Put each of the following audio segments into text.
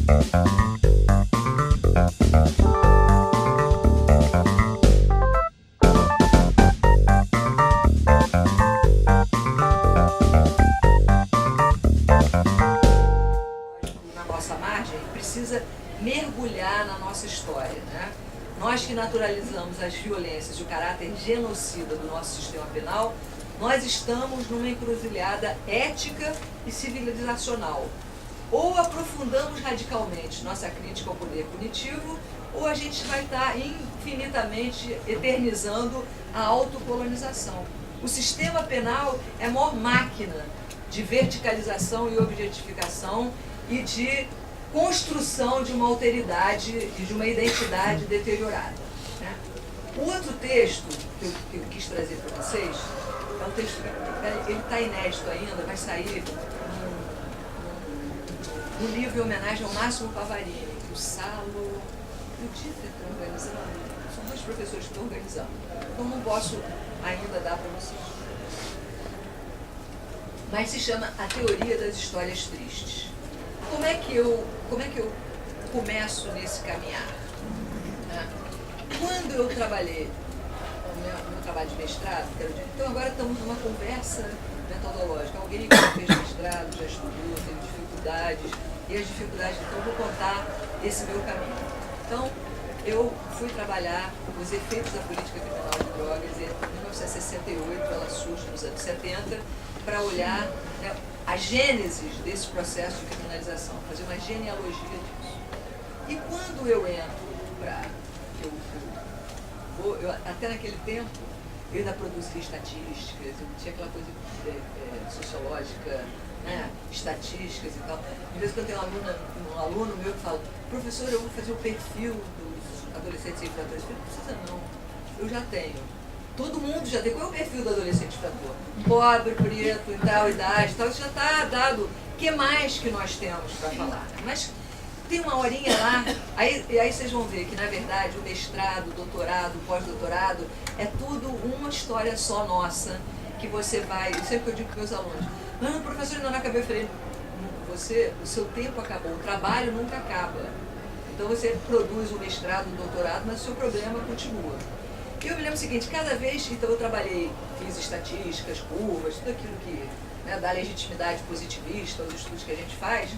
Na nossa margem, precisa mergulhar na nossa história, né? Nós que naturalizamos as violências e o caráter genocida do nosso sistema penal, nós estamos numa encruzilhada ética e civilizacional. Ou aprofundamos radicalmente nossa crítica ao poder punitivo, ou a gente vai estar infinitamente eternizando a autocolonização. O sistema penal é a maior máquina de verticalização e objetificação e de construção de uma alteridade e de uma identidade deteriorada, né? O outro texto que eu quis trazer para vocês é um texto, ele está inédito ainda, vai sair no livro em homenagem ao Máximo Pavarini, que o Salo e o Dieter estão organizando. São dois professores que estão organizando. Então não posso ainda dar para vocês. Mas se chama A Teoria das Histórias Tristes. Como é que eu começo nesse caminhar? Quando eu trabalhei no meu trabalho de mestrado, então agora estamos numa conversa metodológica. Alguém que fez mestrado, já estudou, teve dificuldades, e as dificuldades, então eu vou contar esse meu caminho. Então, eu fui trabalhar os efeitos da política criminal de drogas em 1968, ela surge nos anos 70, para olhar, né, a gênese desse processo de criminalização, fazer uma genealogia disso. E quando eu entro para... até naquele tempo, eu ainda produzia estatísticas, eu tinha aquela coisa sociológica, né, estatísticas e tal. De vez em quando tem um aluno meu que fala: professor, eu vou fazer o perfil dos adolescentes infratores. Eu falei: não precisa não, eu já tenho. Todo mundo já tem. Qual é o perfil do adolescente infrator? Pobre, preto, em tal idade, tal, isso já está dado. O que mais que nós temos para falar? Mas tem uma horinha lá, e aí vocês vão ver que, na verdade, o mestrado, o doutorado, o pós-doutorado, é tudo uma história só nossa, que você vai... Sempre que eu digo para os meus alunos: não, professor, ainda não acabei. Eu falei: o seu tempo acabou, o trabalho nunca acaba. Então você produz o mestrado, o doutorado, mas o seu problema continua. E eu me lembro o seguinte: cada vez, então eu trabalhei, fiz estatísticas, curvas, tudo aquilo que, né, dá legitimidade positivista aos estudos que a gente faz.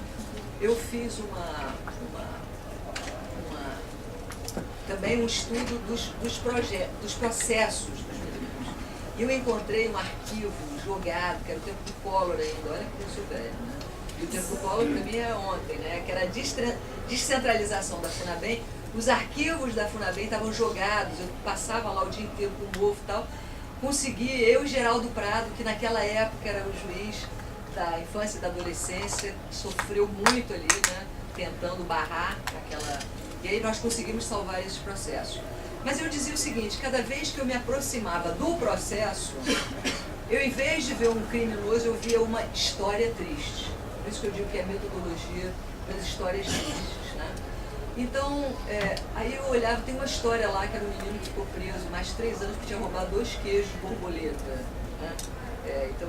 Eu fiz também um estudo dos processos dos meninos. E eu encontrei um arquivo jogado, que era o tempo do Collor ainda, olha que eu sou velho, né? E o tempo do Collor para mim é ontem, né? Que era a descentralização da FUNABEM. Os arquivos da FUNABEM estavam jogados, eu passava lá o dia inteiro com o mofo e tal. Consegui, eu e Geraldo Prado, que naquela época era o juiz da infância e da adolescência, sofreu muito ali, né, tentando barrar aquela... E aí nós conseguimos salvar esses processos. Mas eu dizia o seguinte: cada vez que eu me aproximava do processo, eu, em vez de ver um criminoso, eu via uma história triste. Por isso que eu digo que é a metodologia das histórias tristes, né? Então, aí eu olhava, tem uma história lá que era um menino que ficou preso mais de 3 anos, que tinha roubado 2 queijos de borboleta, né? Então,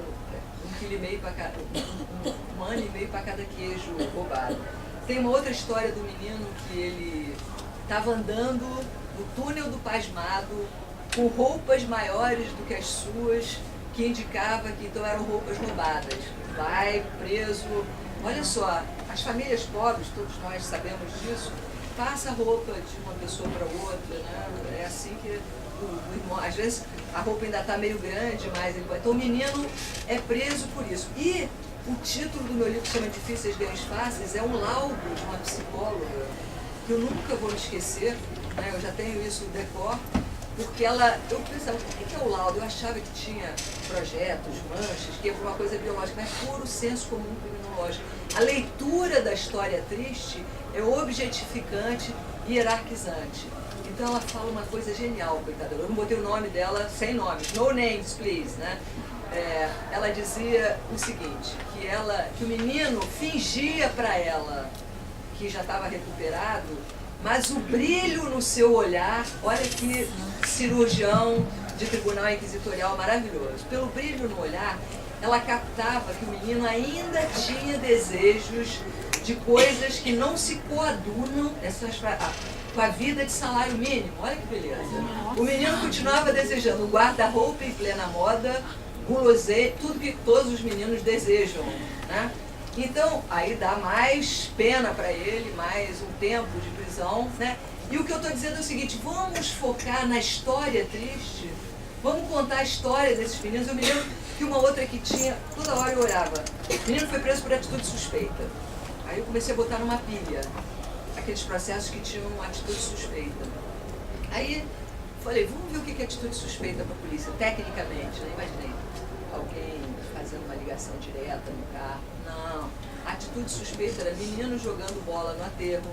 um ano e meio para cada queijo roubado. Tem uma outra história do menino que ele estava andando no túnel do Pasmado com roupas maiores do que as suas, que indicava que então eram roupas roubadas. Vai preso. Olha só, as famílias pobres, todos nós sabemos disso, passa a roupa de uma pessoa para outra, né? É assim que o irmão, às vezes a roupa ainda está meio grande, mas ele vai... Então o menino é preso por isso. E o título do meu livro, que chama Difíceis Ganhos Fáceis, é um laudo de uma psicóloga, que eu nunca vou me esquecer, né? Eu já tenho isso decor, porque eu pensava: o que é o laudo? Eu achava que tinha projetos, manchas, que ia para uma coisa biológica, mas é puro senso comum criminológico. A leitura da história triste é objetificante e hierarquizante. Então ela fala uma coisa genial, coitada. Eu não botei o nome dela sem nomes, no names, please, né? Ela dizia o seguinte: que o menino fingia para ela que já estava recuperado, mas o brilho no seu olhar, olha que cirurgião de tribunal inquisitorial maravilhoso, pelo brilho no olhar, ela captava que o menino ainda tinha desejos de coisas que não se coadunam com a vida de salário mínimo. Olha que beleza. O menino continuava desejando um guarda-roupa em plena moda, guloseima, tudo que todos os meninos desejam, né? Então, aí dá mais pena para ele, mais um tempo de prisão, né? E o que eu estou dizendo é o seguinte, vamos focar na história triste, vamos contar a história desses meninos. Eu me lembro que uma outra que tinha, toda hora eu orava, o menino foi preso por atitude suspeita. Aí eu comecei a botar numa pilha aqueles processos que tinham atitude suspeita. Aí falei, vamos ver o que é atitude suspeita para a polícia, tecnicamente, né? Imaginei alguém fazendo uma ligação direta no carro. Não, a atitude suspeita era meninos jogando bola no aterro,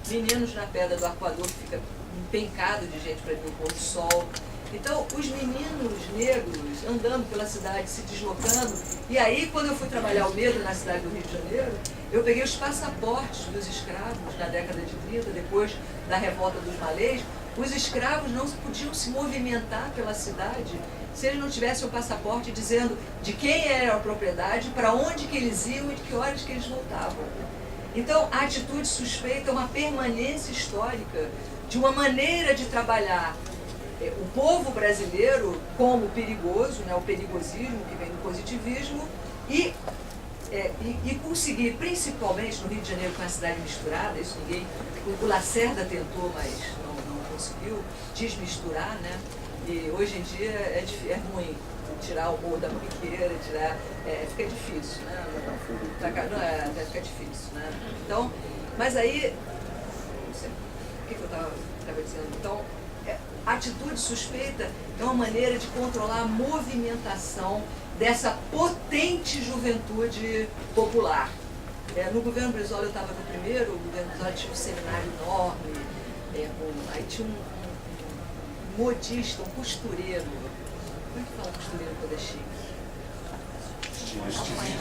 meninos na pedra do arcoador que fica empencado de gente para ver o pôr do sol. Então, os meninos negros andando pela cidade, se deslocando. E aí, quando eu fui trabalhar o medo na cidade do Rio de Janeiro, eu peguei os passaportes dos escravos na década de 30, depois da revolta dos malês. Os escravos não podiam se movimentar pela cidade se eles não tivessem o passaporte dizendo de quem era a propriedade, para onde que eles iam e de que horas que eles voltavam. Então, a atitude suspeita é uma permanência histórica de uma maneira de trabalhar o povo brasileiro como perigoso, né, o perigosismo que vem do positivismo, e conseguir, principalmente no Rio de Janeiro, com a cidade misturada, isso ninguém, o Lacerda tentou, mas não conseguiu desmisturar, né? E hoje em dia é ruim tirar o Morro da Mangueira, fica difícil, né? Fica difícil, né? Então, mas aí, não sei, o que eu estava dizendo? Então, a atitude suspeita é uma maneira de controlar a movimentação dessa potente juventude popular. No governo Brizola, eu estava no primeiro, o governo Brizola tinha um seminário enorme, aí tinha um modista, um costureiro. Como é que fala costureiro quando é chique?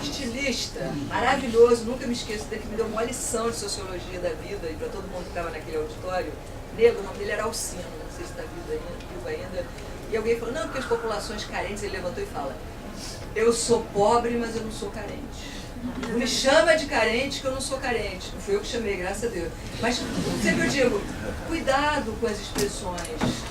Estilista, maravilhoso, nunca me esqueço dele, que me deu uma lição de sociologia da vida, e para todo mundo que estava naquele auditório, negro, o nome dele era Alcino, não sei se está vivo ainda, e alguém falou, não, porque as populações carentes, ele levantou e fala, eu sou pobre, mas eu não sou carente. Não me chama de carente que eu não sou carente. Não fui eu que chamei, graças a Deus. Mas sempre eu digo, cuidado com as expressões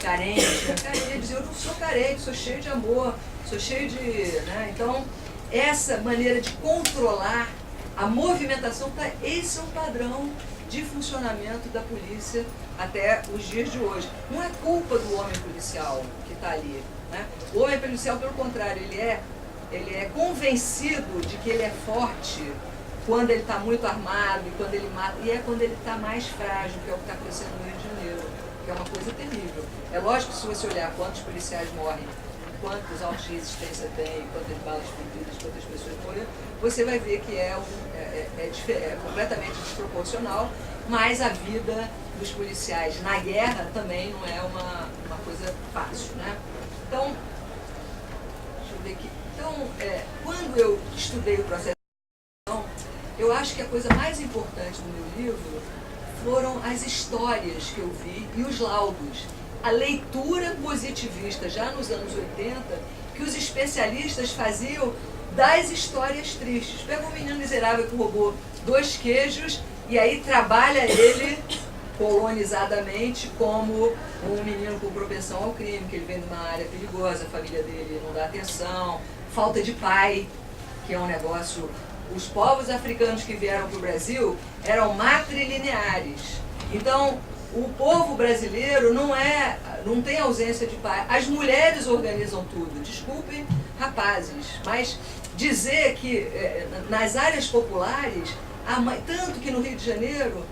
carente. Carente, eu não sou carente, sou cheio de amor, sou cheio de... Né? Então, essa maneira de controlar a movimentação, esse é um padrão de funcionamento da polícia até os dias de hoje. Não é culpa do homem policial que está ali. Né? O homem policial, pelo contrário, ele é convencido de que ele é forte quando ele está muito armado e quando ele mata, e é quando ele está mais frágil, que é o que está acontecendo no Rio de Janeiro, que é uma coisa terrível. É lógico que se você olhar quantos policiais morrem, quantos autos de resistência tem, quantas balas perdidas, quantas pessoas morreram, você vai ver que é completamente desproporcional, mas a vida dos policiais na guerra também não é uma coisa fácil, né? Então, deixa eu ver aqui. Então, quando eu estudei o processo de educação, eu acho que a coisa mais importante do meu livro foram as histórias que eu vi e os laudos. A leitura positivista, já nos anos 80, que os especialistas faziam das histórias tristes. Pega um menino miserável que roubou 2 queijos e aí trabalha ele colonizadamente como um menino com propensão ao crime, que ele vem de uma área perigosa, a família dele não dá atenção, falta de pai, que é um negócio... Os povos africanos que vieram para o Brasil eram matrilineares. Então, o povo brasileiro não tem ausência de pai. As mulheres organizam tudo. Desculpem, rapazes, mas dizer que nas áreas populares, tanto que no Rio de Janeiro,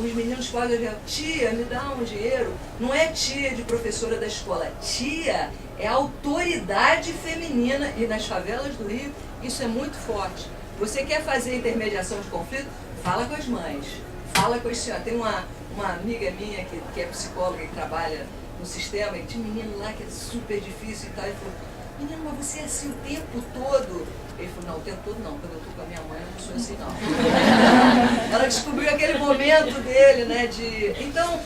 os meninos podem dizer, tia, me dá um dinheiro. Não é tia de professora da escola. Tia é autoridade feminina. E nas favelas do Rio, isso é muito forte. Você quer fazer intermediação de conflito? Fala com as mães. Fala com as senhoras. Tem uma amiga minha que é psicóloga, que trabalha no sistema, e tinha um menino lá que é super difícil e tal. Ele falou, menino, mas você é assim o tempo todo? Ele falou, não, o tempo todo não. Quando eu estou com a minha mãe, eu não sou assim, não. Ela descobriu aquele momento dele, né? Então,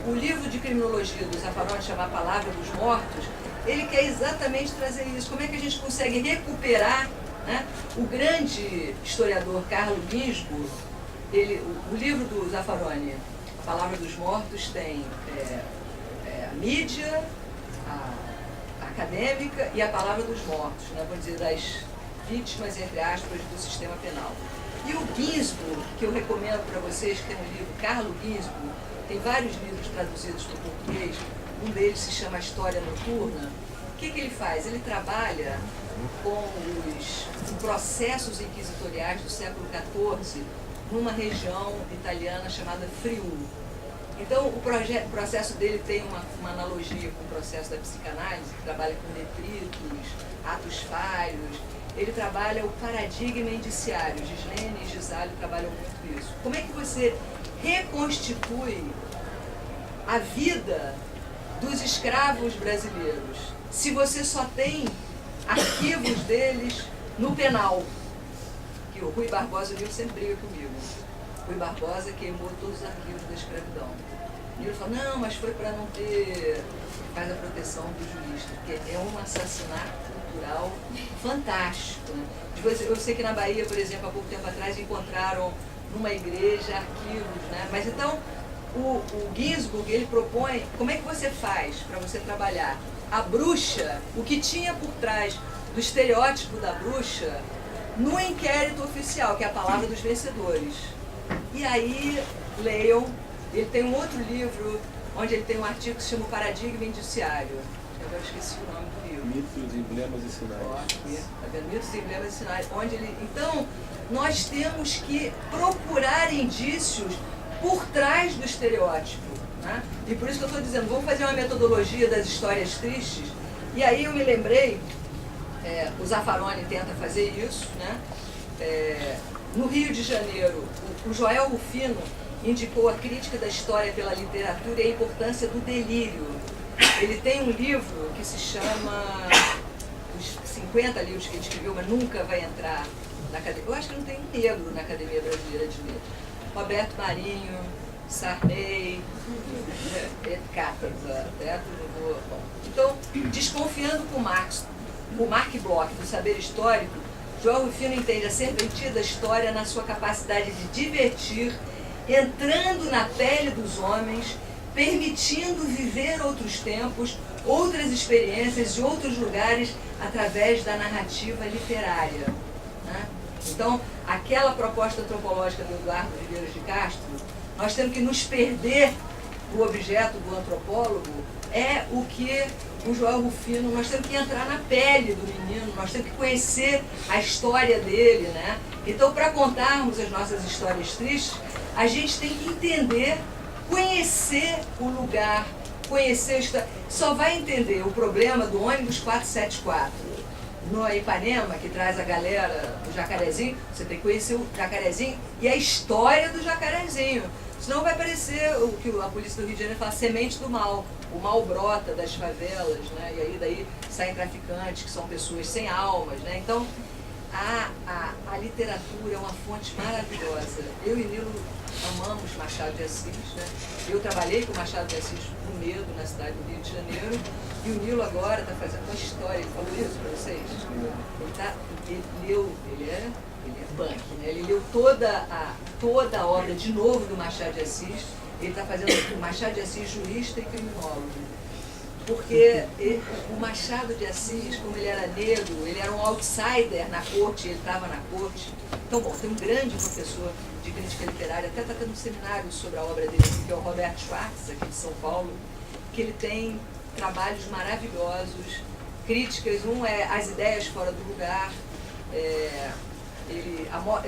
o livro de criminologia do Zaffaroni, chamado Palavra dos Mortos, ele quer exatamente trazer isso. Como é que a gente consegue recuperar né? O grande historiador Carlo Ginzburg, o livro do Zaffaroni, A Palavra dos Mortos, tem a mídia, a acadêmica e a palavra dos mortos, né? Vou dizer, das vítimas, entre aspas, do sistema penal. E o Ginzburg, que eu recomendo para vocês, que tem um livro, Carlo Ginzburg, tem vários livros traduzidos para o português, um deles se chama A História Noturna. O que ele faz? Ele trabalha com os processos inquisitoriais do século XIV numa região italiana chamada Friuli. Então, o processo dele tem uma analogia com o processo da psicanálise, que trabalha com detritos, atos falhos. Ele trabalha o paradigma indiciário. Gislene e Gisali trabalham muito isso. Como é que você reconstitui a vida dos escravos brasileiros se você só tem arquivos deles no penal? Que o Rui Barbosa, o Nilo sempre briga comigo. Rui Barbosa queimou todos os arquivos da escravidão. E ele falou, não, mas foi para não ter, faz a proteção do jurista, porque é um assassinato cultural fantástico, né? Eu sei que na Bahia, por exemplo, há pouco tempo atrás, encontraram numa igreja arquivos, né? Mas então, o Ginzburg, ele propõe, como é que você faz para você trabalhar a bruxa, o que tinha por trás do estereótipo da bruxa, no inquérito oficial, que é a Palavra dos Vencedores. E aí, leiam, ele tem um outro livro, onde ele tem um artigo que se chama O Paradigma Indiciário. Eu agora esqueci o nome do livro. Mitos, emblemas e sinais. Ó, aqui, tá vendo? Mitos, emblemas e sinais. Onde ele... Então, nós temos que procurar indícios por trás do estereótipo, né? E por isso que eu estou dizendo, vamos fazer uma metodologia das histórias tristes. E aí eu me lembrei, o Zaffaroni tenta fazer isso, né? No Rio de Janeiro, o Joel Rufino indicou a crítica da história pela literatura e a importância do delírio. Ele tem um livro que se chama Os 50 livros que ele escreveu, mas nunca vai entrar na academia. Eu acho que não tem um negro na Academia Brasileira de Letras. Roberto Marinho, Sarney, Cátaros, Então, desconfiando com Marx, o Mark Bloch, do saber histórico, Joel Rufino entende a serventia da história na sua capacidade de divertir, entrando na pele dos homens, permitindo viver outros tempos, outras experiências e outros lugares através da narrativa literária, né? Então, aquela proposta antropológica do Eduardo Viveiros de Castro, nós temos que nos perder o objeto do antropólogo, é o que o Joel Rufino, nós temos que entrar na pele do menino, nós temos que conhecer a história dele, né? Então, para contarmos as nossas histórias tristes, a gente tem que entender, conhecer o lugar, conhecer a história. Só vai entender o problema do ônibus 474 no Ipanema, que traz a galera do Jacarezinho, você tem que conhecer o Jacarezinho e a história do Jacarezinho. Senão vai parecer o que a polícia do Rio de Janeiro fala, semente do mal. O mal brota das favelas, né? E aí daí saem traficantes, que são pessoas sem almas, né? Então, a literatura é uma fonte maravilhosa. Eu e Nilo amamos Machado de Assis, né? Eu trabalhei com Machado de Assis no Medo, na cidade do Rio de Janeiro, e o Nilo agora está fazendo uma história, ele falou isso para vocês? Ele é punk, né? Ele leu toda a obra de novo do Machado de Assis. Ele está fazendo o Machado de Assis jurista e criminólogo. Porque o Machado de Assis, como ele era negro, ele era um outsider na corte, ele estava na corte. Então, bom, tem um grande professor de crítica literária, até está tendo um seminário sobre a obra dele, que é o Roberto Schwartz, aqui de São Paulo, que ele tem trabalhos maravilhosos, críticas, um é As Ideias Fora do Lugar, ele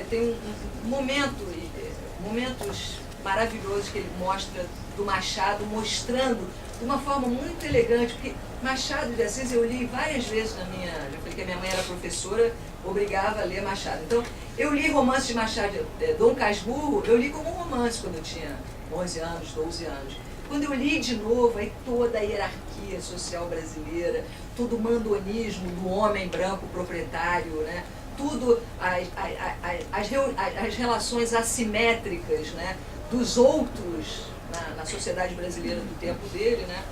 tem momentos maravilhosos que ele mostra do Machado, mostrando de uma forma muito elegante, porque Machado de Assis eu li várias vezes já falei que a minha mãe era professora, obrigava a ler Machado. Então, eu li romances de Machado, Dom Casmurro, eu li como um romance quando eu tinha 11 anos, 12 anos. Quando eu li de novo, aí toda a hierarquia social brasileira, todo o mandonismo do homem branco proprietário, né? Tudo, as relações assimétricas, né? Dos outros na sociedade brasileira do tempo dele, né?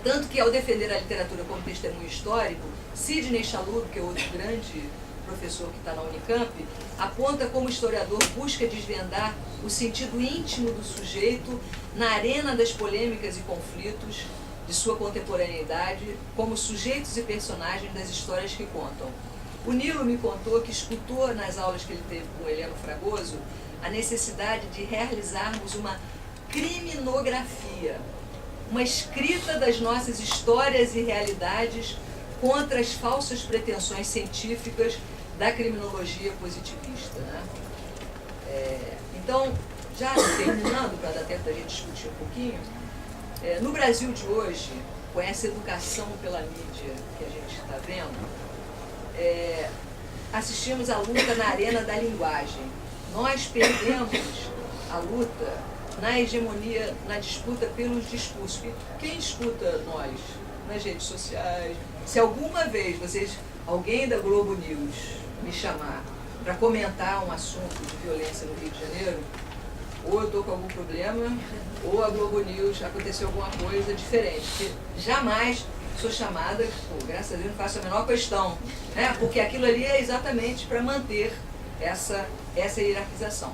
Tanto que, ao defender a literatura como testemunho histórico, Sidney Chalub, que é outro grande professor que está na Unicamp, aponta como o historiador busca desvendar o sentido íntimo do sujeito na arena das polêmicas e conflitos de sua contemporaneidade, como sujeitos e personagens das histórias que contam. O Nilo me contou que escutou nas aulas que ele teve com o Heleno Fragoso a necessidade de realizarmos uma criminografia, uma escrita das nossas histórias e realidades contra as falsas pretensões científicas da criminologia positivista. Né? Então, já terminando, para dar tempo da gente discutir um pouquinho, no Brasil de hoje, com essa educação pela mídia que a gente está vendo, assistimos à luta na arena da linguagem. Nós perdemos a luta na hegemonia, na disputa pelos discursos. Quem escuta nós nas redes sociais? Se alguma vez alguém da Globo News me chamar para comentar um assunto de violência no Rio de Janeiro, ou eu estou com algum problema, ou a Globo News aconteceu alguma coisa diferente. Porque jamais sou chamada, graças a Deus não faço a menor questão, né? Porque aquilo ali é exatamente para manter essa hierarquização.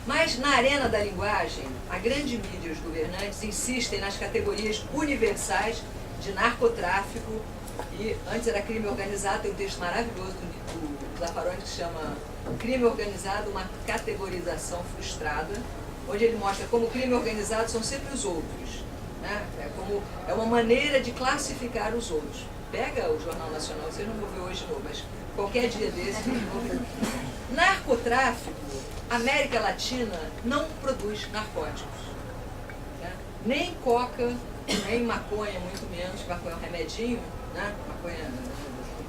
Mas na arena da linguagem, a grande mídia e os governantes insistem nas categorias universais de narcotráfico e, antes era crime organizado, tem um texto maravilhoso do Zaffaroni que se chama Crime Organizado, uma categorização frustrada, onde ele mostra como crime organizado são sempre os outros. Né? É uma maneira de classificar os outros. Pega o Jornal Nacional, vocês não vão ver hoje não, mas qualquer dia desse vocês vão ver. Narcotráfico, América Latina não produz narcóticos. Né? Nem coca, nem maconha, muito menos. Maconha é um remedinho, né? Maconha,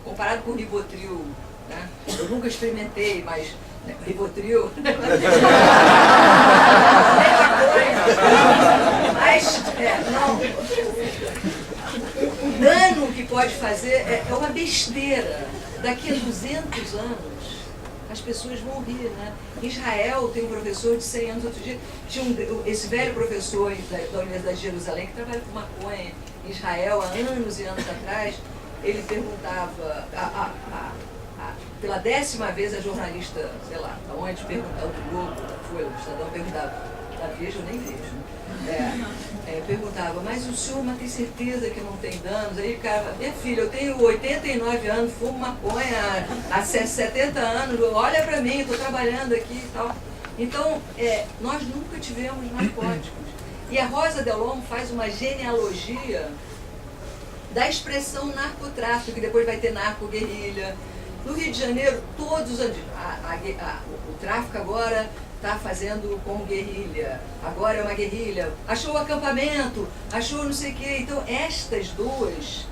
comparado com o Rivotril, né? Eu nunca experimentei, mas Rivotril, nem maconha, mas não. O dano que pode fazer é uma besteira. Daqui a 200 anos, as pessoas vão rir, né? Em Israel tem um professor de 100 anos, outro dia tinha esse velho professor da Universidade de Jerusalém que trabalha com maconha em Israel há anos e anos atrás. Ele perguntava, pela 10ª vez a jornalista, sei lá, aonde perguntava, do Globo, da Folha, do Estadão, perguntava, da Veja eu nem vejo, perguntava, mas o senhor tem certeza que não tem danos? Aí o cara, minha filha, eu tenho 89 anos, fumo maconha há 70 anos, olha pra mim, estou trabalhando aqui e tal. Então, nós nunca tivemos narcóticos. E a Rosa Del Olmo faz uma genealogia da expressão narcotráfico, que depois vai ter narco-guerrilha. No Rio de Janeiro, todos os anos, o tráfico agora está fazendo como guerrilha, agora é uma guerrilha, achou o acampamento, achou não sei o quê. Então, estes dois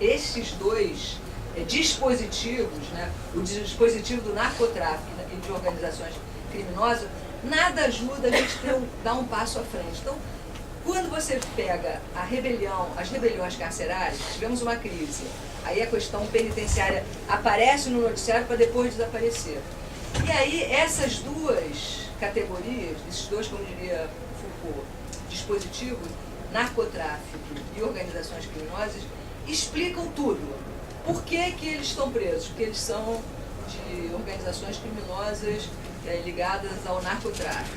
dispositivos, né, o dispositivo do narcotráfico e de organizações criminosas, nada ajuda a gente dar um passo à frente. Então, quando você pega as rebeliões carcerárias, tivemos uma crise, aí a questão penitenciária aparece no noticiário para depois desaparecer. E aí essas duas categorias, esses dois, como diria Foucault, dispositivos, narcotráfico e organizações criminosas, explicam tudo. Por que eles estão presos? Porque eles são de organizações criminosas ligadas ao narcotráfico.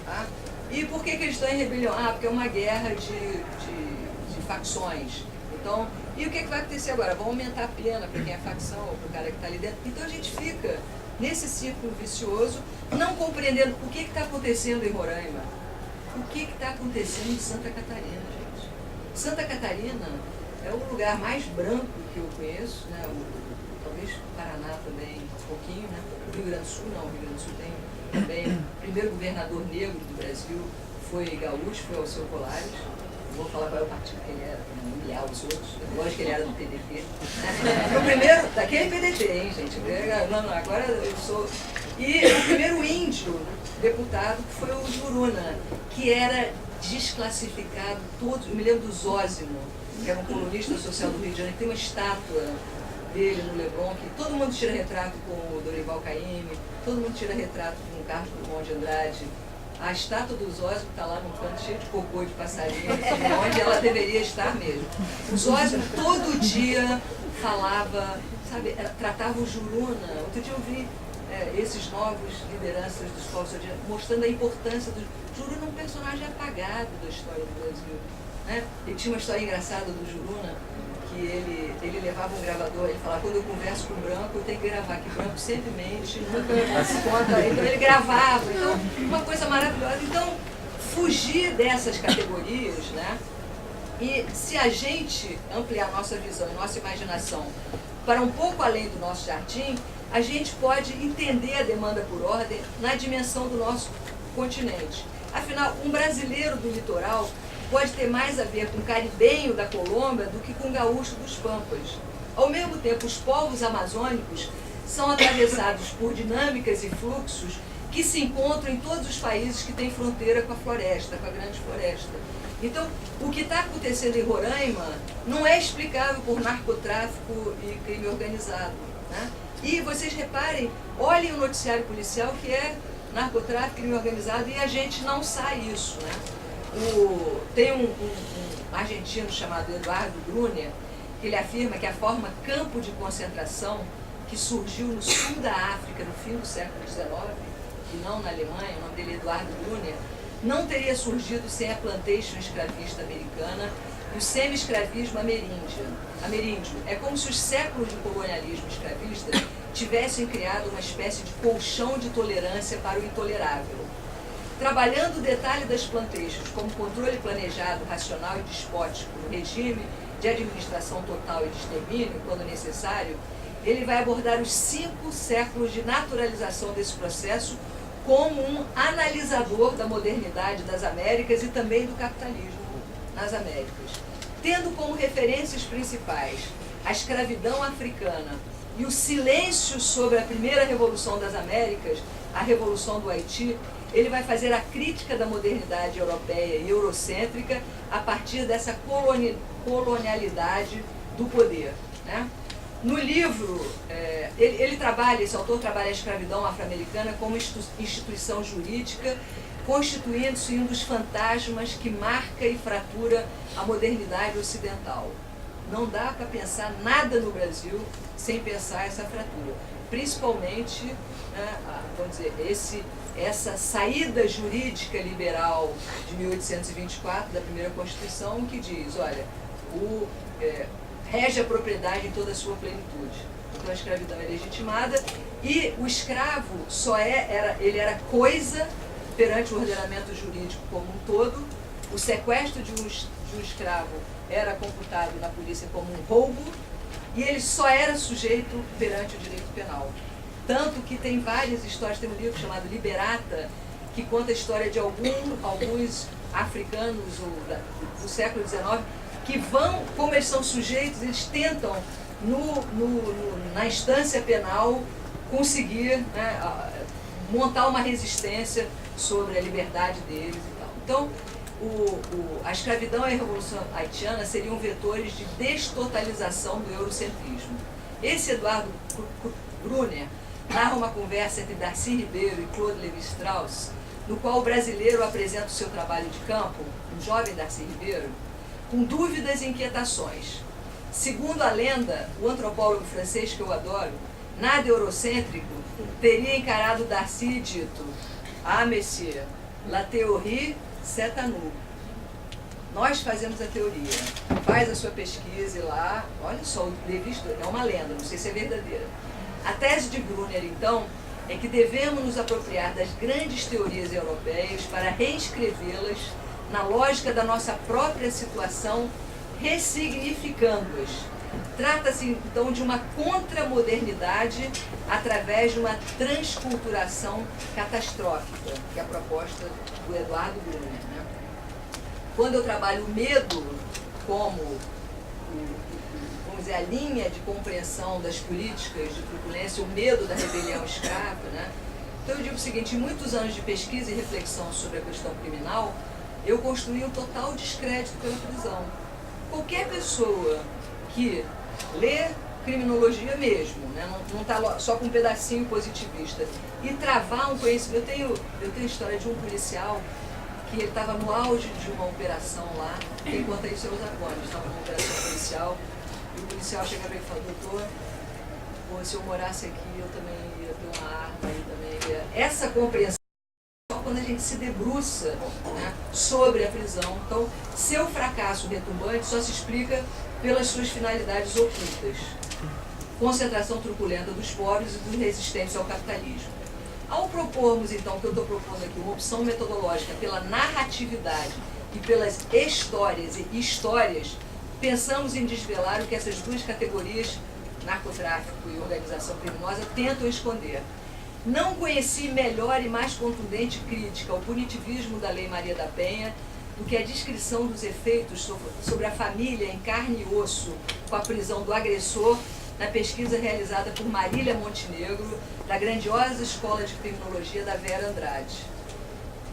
Tá? E por que eles estão em rebelião? Porque é uma guerra de facções. Então, e o que vai acontecer agora? Vão aumentar a pena para quem é facção ou para o cara que está ali dentro. Então a gente fica nesse círculo vicioso, não compreendendo o que está acontecendo em Roraima, o que está acontecendo em Santa Catarina, gente. Santa Catarina é o lugar mais branco que eu conheço, né? Talvez o Paraná também, um pouquinho, né? O Rio Grande do Sul não, o Rio Grande do Sul tem também o primeiro governador negro do Brasil, foi gaúcho, foi Alceu Colares. Vou falar qual é o partido que ele era, para não humilhar os outros. Lógico que ele era do PDT. O primeiro, daquele PDT, hein, gente? Não, agora eu sou... E o primeiro índio deputado que foi o Juruna, que era desclassificado todos. Eu me lembro do Zósimo, que era um colunista social do Rio de Janeiro, tem uma estátua dele no Leblon, que todo mundo tira retrato com o Dorival Caymmi, todo mundo tira retrato com o Carlos Drummond de Andrade. A estátua do Zósimo está lá num canto cheio de cocô de passarinho, onde ela deveria estar mesmo. O Zósimo todo dia falava, sabe, tratava o Juruna. Outro dia eu vi esses novos lideranças dos povos originários mostrando a importância do Juruna, um personagem apagado da história do Brasil. Né? E tinha uma história engraçada do Juruna, que ele levava um gravador, ele falava, quando eu converso com o branco, eu tenho que gravar, que o branco sempre mente, nunca se conta. Então ele gravava, então, uma coisa maravilhosa. Então, fugir dessas categorias, né? E se a gente ampliar nossa visão e nossa imaginação para um pouco além do nosso jardim, a gente pode entender a demanda por ordem na dimensão do nosso continente. Afinal, um brasileiro do litoral pode ter mais a ver com o caribenho da Colômbia do que com o gaúcho dos Pampas. Ao mesmo tempo, os povos amazônicos são atravessados por dinâmicas e fluxos que se encontram em todos os países que têm fronteira com a floresta, com a grande floresta. Então, o que está acontecendo em Roraima não é explicável por narcotráfico e crime organizado. Né? E vocês reparem, olhem o noticiário policial que é narcotráfico, crime organizado, e a gente não sai isso. Né? Tem um argentino chamado Eduardo Brunner, que ele afirma que a forma campo de concentração que surgiu no sul da África no fim do século XIX, e não na Alemanha, o nome dele é Eduardo Brunner, não teria surgido sem a plantation escravista americana e o semi-escravismo ameríndio. É como se os séculos de colonialismo escravista tivessem criado uma espécie de colchão de tolerância para o intolerável. Trabalhando o detalhe das plantations como controle planejado, racional e despótico no regime de administração total e de extermínio, quando necessário, ele vai abordar os 5 séculos de naturalização desse processo como um analisador da modernidade das Américas e também do capitalismo nas Américas. Tendo como referências principais a escravidão africana e o silêncio sobre a primeira revolução das Américas, a Revolução do Haiti, ele vai fazer a crítica da modernidade europeia e eurocêntrica a partir dessa colonialidade do poder. Né? No livro, esse autor trabalha a escravidão afro-americana como instituição jurídica, constituindo-se um dos fantasmas que marca e fratura a modernidade ocidental. Não dá para pensar nada no Brasil sem pensar essa fratura. Principalmente, né, vamos dizer, essa saída jurídica liberal de 1824, da primeira Constituição, que diz, olha, rege a propriedade em toda a sua plenitude. Então a escravidão é legitimada e o escravo ele era coisa perante o ordenamento jurídico como um todo. O sequestro de um escravo era computado na polícia como um roubo e ele só era sujeito perante o direito penal. Tanto que tem várias histórias, tem um livro chamado Liberata, que conta a história de alguns africanos do século XIX, que vão, como eles são sujeitos, eles tentam, na instância penal, conseguir, né, montar uma resistência sobre a liberdade deles e tal. Então, a escravidão e a Revolução Haitiana seriam vetores de destotalização do eurocentrismo. Esse Eduardo Brunner narra uma conversa entre Darcy Ribeiro e Claude Lévi-Strauss, no qual o brasileiro apresenta o seu trabalho de campo, um jovem Darcy Ribeiro, com dúvidas e inquietações. Segundo a lenda, o antropólogo francês que eu adoro, nada eurocêntrico, teria encarado Darcy e dito: "Ah, monsieur, la théorie, c'est à nous." Nós fazemos a teoria, faz a sua pesquisa e lá, olha só, o Lévi-Strauss é uma lenda, não sei se é verdadeira. A tese de Brunner, então, é que devemos nos apropriar das grandes teorias europeias para reescrevê-las na lógica da nossa própria situação, ressignificando-as. Trata-se, então, de uma contramodernidade através de uma transculturação catastrófica, que é a proposta do Eduardo Brunner. Né? Quando eu trabalho o medo como, vamos dizer, a linha de compreensão das políticas de truculência, o medo da rebelião escrava, né? Então eu digo o seguinte: em muitos anos de pesquisa e reflexão sobre a questão criminal, eu construí um total descrédito pela prisão. Qualquer pessoa que lê criminologia mesmo, né? Não está só com um pedacinho positivista. E travar um conhecimento. Eu tenho a história de um policial que ele estava no auge de uma operação lá, quem conta isso é o Zagones, estava numa operação policial, e o policial chega para ele e fala, doutor, se eu morasse aqui eu também ia ter uma arma, e também ia... Essa compreensão só quando a gente se debruça, né, sobre a prisão. Então, seu fracasso retumbante só se explica pelas suas finalidades ocultas. Concentração truculenta dos pobres e dos resistentes ao capitalismo. Ao propormos, então, que eu estou propondo aqui, uma opção metodológica pela narratividade e pelas histórias, pensamos em desvelar o que essas duas categorias, narcotráfico e organização criminosa, tentam esconder. Não conheci melhor e mais contundente crítica ao punitivismo da Lei Maria da Penha do que a descrição dos efeitos sobre a família em carne e osso com a prisão do agressor na pesquisa realizada por Marília Montenegro, da grandiosa Escola de Criminologia da Vera Andrade.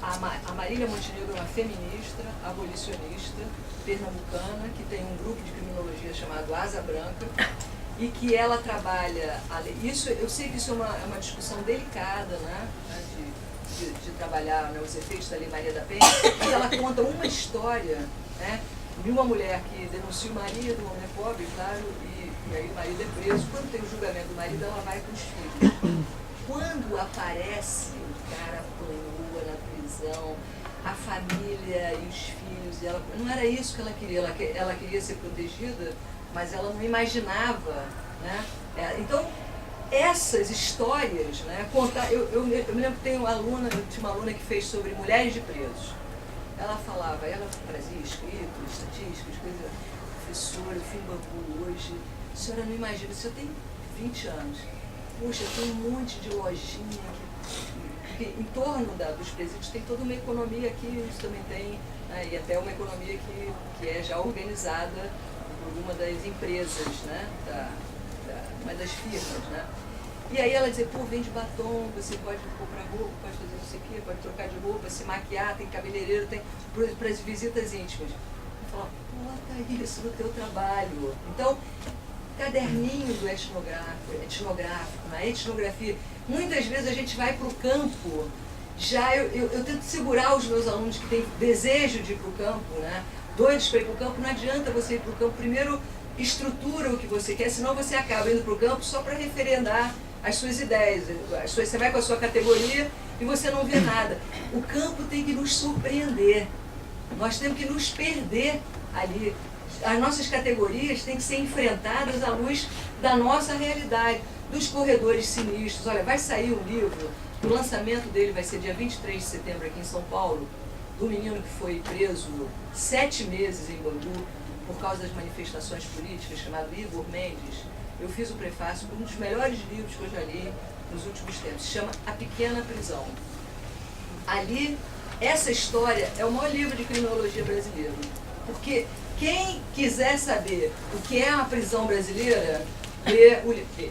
A Marília Montenegro é uma feminista, abolicionista, pernambucana, que tem um grupo de criminologia chamado Asa Branca, e que ela trabalha... Isso, eu sei que isso é uma discussão delicada, né, de trabalhar, né, os efeitos da Lei Maria da Penha, mas ela conta uma história, né, de uma mulher que denuncia o marido, um homem pobre, claro, e aí o marido é preso. Quando tem o julgamento do marido, ela vai com os filhos. Quando aparece o cara apanhou na prisão, a família e os filhos, ela, não era isso que ela queria, ela queria ser protegida, mas ela não imaginava, né? Então, essas histórias, né, contar, eu me lembro que tinha uma aluna que fez sobre mulheres de presos. Ela falava, ela trazia escrito, estatísticas, coisas, professora, eu fui em Bangu hoje, a senhora não imagina, a senhora tem 20 anos, poxa, tem um monte de lojinha que em torno dos presídios tem toda uma economia aqui, isso também tem, né, e até uma economia que é já organizada por uma das empresas, né, uma das firmas, né. E aí ela dizia, pô, vende batom, você pode comprar roupa, pode fazer não sei o quê, pode trocar de roupa, se maquiar, tem cabeleireiro, tem para as visitas íntimas. Eu falava, bota isso no teu trabalho. Então, caderninho do etnográfico, na etnografia, muitas vezes a gente vai para o campo, já eu tento segurar os meus alunos que têm desejo de ir para o campo, né, doidos para ir para o campo, não adianta você ir para o campo, primeiro estrutura o que você quer, senão você acaba indo para o campo só para referendar as suas ideias, você vai com a sua categoria e você não vê nada. O campo tem que nos surpreender, nós temos que nos perder ali. As nossas categorias têm que ser enfrentadas à luz da nossa realidade, dos corredores sinistros. Olha, vai sair um livro, o lançamento dele vai ser dia 23 de setembro aqui em São Paulo, do menino que foi preso 7 meses em Bangu por causa das manifestações políticas, chamado Igor Mendes. Eu fiz o prefácio por um dos melhores livros que eu já li nos últimos tempos, se chama A Pequena Prisão. Ali, essa história é o maior livro de criminologia brasileiro, porque quem quiser saber o que é uma prisão brasileira, lê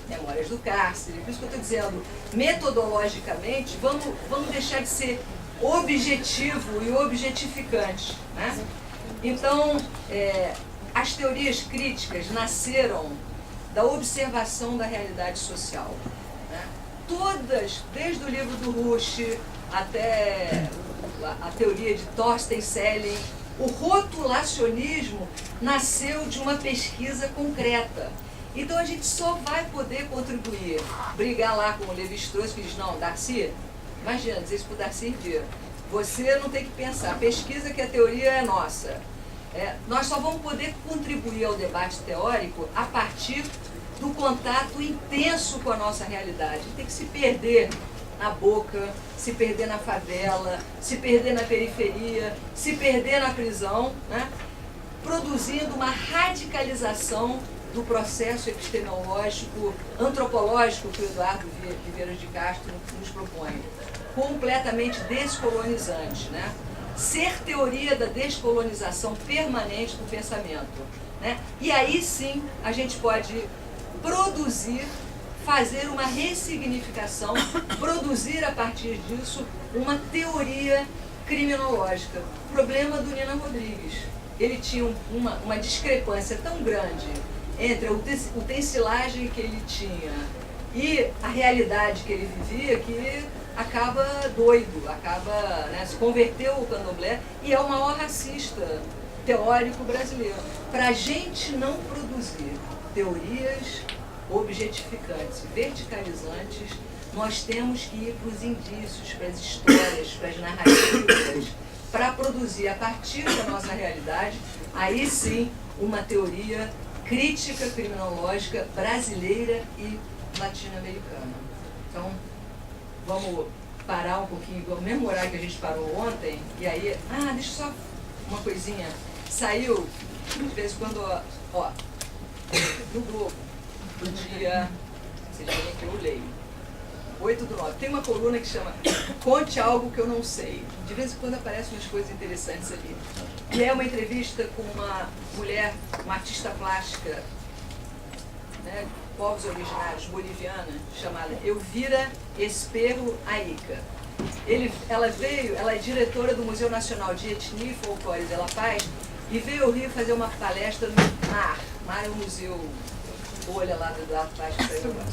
Memórias do Cárcere. Por isso que eu estou dizendo, metodologicamente, vamos deixar de ser objetivo e objetificante, né? Então, as teorias críticas nasceram da observação da realidade social, né? Todas, desde o livro do Rush até a teoria de Thorsten Selling, o rotulacionismo nasceu de uma pesquisa concreta. Então a gente só vai poder contribuir, brigar lá com o Levi-Strauss, que diz, não, Darcy, imagina, dizer isso para o Darcy ver, você não tem que pensar, pesquisa que a teoria é nossa. Nós só vamos poder contribuir ao debate teórico a partir do contato intenso com a nossa realidade. Tem que se perder na boca, se perder na favela, se perder na periferia, se perder na prisão, né? Produzindo uma radicalização do processo epistemológico, antropológico que o Eduardo Viveiros de Castro nos propõe, completamente descolonizante, né? Ser teoria da descolonização permanente do pensamento, né? E aí sim a gente pode produzir, fazer uma ressignificação, produzir a partir disso uma teoria criminológica. O problema do Nina Rodrigues, ele tinha uma discrepância tão grande entre a utensilagem que ele tinha e a realidade que ele vivia, que acaba doido, acaba, né, se converteu ao candomblé e é o maior racista teórico brasileiro. Para a gente não produzir teorias objetificantes, verticalizantes, nós temos que ir para os indícios, para as histórias, para as narrativas, para produzir a partir da nossa realidade, aí sim, uma teoria crítica criminológica brasileira e latino-americana. Então, vamos parar um pouquinho, no mesmo horário que a gente parou ontem, e aí, deixa só uma coisinha, saiu, de vez em quando, ó, no Globo, do dia, vocês veem que eu leio, 8/9, tem uma coluna que chama Conte Algo Que Eu Não Sei. De vez em quando aparecem umas coisas interessantes ali. E é uma entrevista com uma mulher, uma artista plástica, né, povos originários, boliviana, chamada Elvira Esperro Aica. Ela é diretora do Museu Nacional de Etnia e Folclore de La Paz, e veio ao Rio fazer uma palestra no MAR. MAR é um museu, bolha lá do La Paz,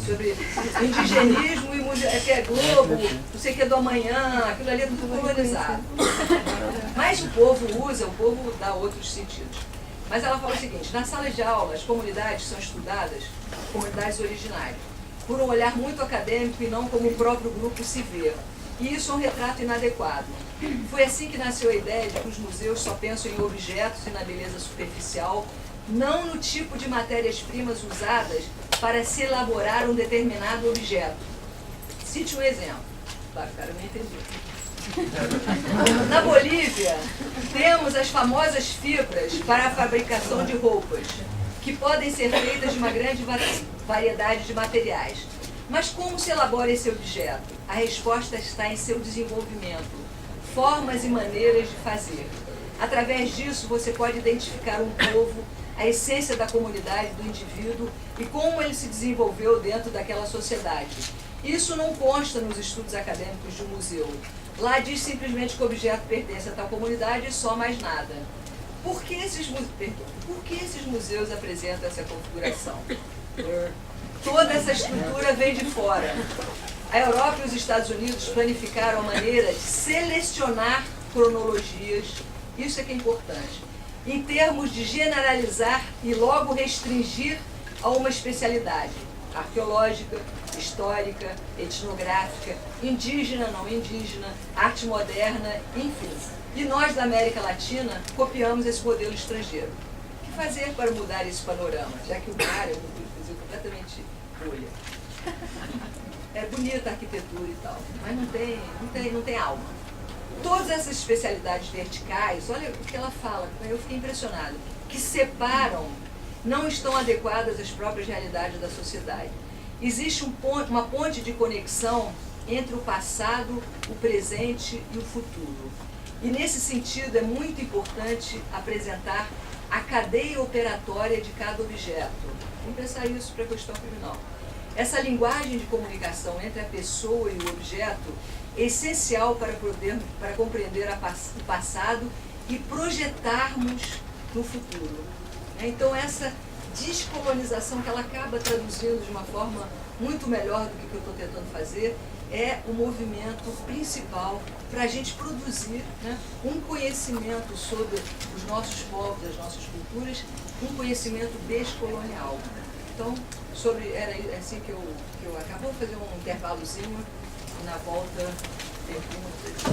sobre indigenismo e museu, que é Globo, não sei o que é do amanhã, aquilo ali é tudo colonizado. Mas o povo dá outros sentidos. Mas ela fala o seguinte: na sala de aula, as comunidades são estudadas, comunidades originárias, por um olhar muito acadêmico e não como o próprio grupo se vê. E isso é um retrato inadequado. Foi assim que nasceu a ideia de que os museus só pensam em objetos e na beleza superficial, não no tipo de matérias-primas usadas para se elaborar um determinado objeto. Cite um exemplo. Claro, o cara não entendeu. Na Bolívia, temos as famosas fibras para a fabricação de roupas, que podem ser feitas de uma grande variedade de materiais. Mas como se elabora esse objeto? A resposta está em seu desenvolvimento, formas e maneiras de fazer. Através disso, você pode identificar um povo, a essência da comunidade, do indivíduo e como ele se desenvolveu dentro daquela sociedade. Isso não consta nos estudos acadêmicos de um museu. Lá diz simplesmente que o objeto pertence a tal comunidade e só mais nada. Por que esses museus apresentam essa configuração? Toda essa estrutura vem de fora. A Europa e os Estados Unidos planificaram a maneira de selecionar cronologias, isso é que é importante, em termos de generalizar e logo restringir a uma especialidade arqueológica, histórica, etnográfica, indígena, não indígena, arte moderna, enfim. E nós da América Latina copiamos esse modelo estrangeiro. O que fazer para mudar esse panorama, já que o mar é um museu completamente bolha? É bonita a arquitetura e tal, mas não tem alma. Todas essas especialidades verticais, olha o que ela fala, eu fiquei impressionado, que separam, não estão adequadas às próprias realidades da sociedade. Existe uma ponte de conexão entre o passado, o presente e o futuro. E nesse sentido é muito importante apresentar a cadeia operatória de cada objeto. Vamos pensar isso para a questão criminal. Essa linguagem de comunicação entre a pessoa e o objeto é essencial para compreender o passado e projetarmos no futuro. Então essa descolonização que ela acaba traduzindo de uma forma muito melhor do que o que eu estou tentando fazer é o movimento principal para a gente produzir, né, um conhecimento sobre os nossos povos, as nossas culturas, um conhecimento descolonial. Então, era assim que eu acabo. Vou fazer um intervalozinho e na volta perguntas.